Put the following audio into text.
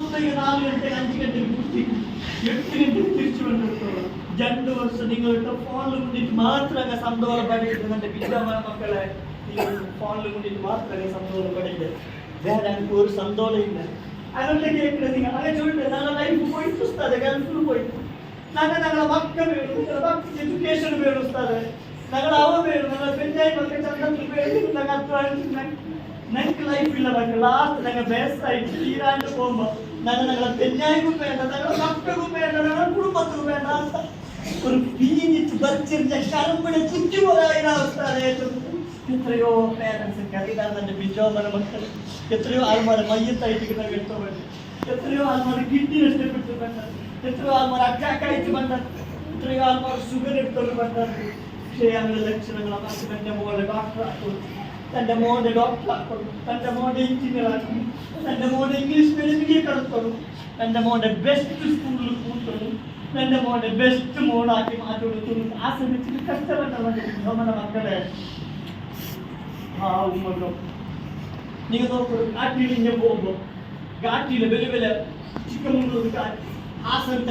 4 ഗಂಟೆ 5 ഗಂಟೆಗೆ ಮುಟ್ಟಿ 8 ಗಂಟೆಗೆ തിരിച്ചു വന്നിട്ടുള്ളൂ. 2 വർഷം നിങ്ങളുടെ ഫോണിൽ കൊണ്ടിട്ട് മാത്രമേ സന്തോഷം പഠിക്കുന്നുണ്ട്. വിദ്യാഭ്യാസ മക്കളെ ഫോണിൽ കൊണ്ടിട്ട് മാത്രമേ സന്തോഷം പഠിക്കുന്നത്. വേറെ ഒരു സന്തോഷം ഇല്ല. അതുകൊണ്ട് കേൾക്കുന്നത് നിങ്ങൾ അങ്ങനെ ചോദിച്ചത് ഞങ്ങളുടെ ലൈഫ് പോയി ഉസ്താദ് ഗൾഫിൽ പോയി ഞങ്ങളുടെ മക്കൾ വേണം, നിങ്ങളുടെ മക്കൾക്ക് എഡ്യൂക്കേഷൻ വേണം ഉസ്താദ്, ഞങ്ങൾ അവ വേണം, ഞങ്ങളുടെ പെണ്ണായി മക്കൾ ചന്തത്തിൽ വേണം, ഞങ്ങൾ അധ്വാനിച്ച് ഞങ്ങൾക്ക് ലൈഫില്ല മക്കൾ. ലാസ്റ്റ് ഞങ്ങൾ ബേസായിട്ട് തീരാണ്ട് പോകുമ്പോൾ ഞങ്ങളുടെ പെണ്ണായിക്കും വേണ്ട, ഞങ്ങളുടെ മക്കൾക്കും വേണ്ട, ഞങ്ങളുടെ കുടുംബത്തിനും വേണ്ട. ഒരു പീഞ്ഞിച്ച് ബച്ചിരിച്ച കറുമ്പിടെ ചുറ്റുപോലായ അവസ്ഥ. എത്രയോ പേരൻസ് അറിയില്ലാതെ എൻ്റെ ബിജോമന മക്കൾ, എത്രയോ ആൾമാരെ മയ്യത്തായിട്ട് കേട്ടവർ, എത്രയോ ആൾമാർ കിഡ്നി നഷ്ടപ്പെട്ടു പണ്ടാർ, എത്രയോ ആൾമാർ അറ്റാക്ക് ആയിട്ട് പണ്ടാർ, എത്രയോ ആൾമാർ ഷുഗർ എടുത്തോണ്ട് പണ്ടാർ. പക്ഷേ അവരുടെ ലക്ഷണങ്ങൾ എൻ്റെ മോളെ ഡോക്ടറാക്കും, തൻ്റെ മോനെ ഡോക്ടറാക്കും, തൻ്റെ മോനെ എഞ്ചിനീയർ ആക്കും, തൻ്റെ മോനെ ഇംഗ്ലീഷ് മീഡിയം കടത്തോളും, തൻ്റെ മോനെ ബെസ്റ്റ് സ്കൂളിൽ കൂട്ടോളും, തൻ്റെ മോനെ ബെസ്റ്റ് മോളാക്കി മാറ്റോടുത്തോളും. ആ സമയത്ത് കഷ്ടപ്പെട്ടവരുടെ ബിജോമന മക്കളെ ആ ഉമ്മല്ലോ നിങ്ങൾ നോക്കൂ. കാട്ടിൽ ഇങ്ങനെ പോകുമ്പോൾ കാട്ടിൽ വലിയ വലിയ ചിക്കൻ കാറ്റ് ആ സ്ഥലത്തെ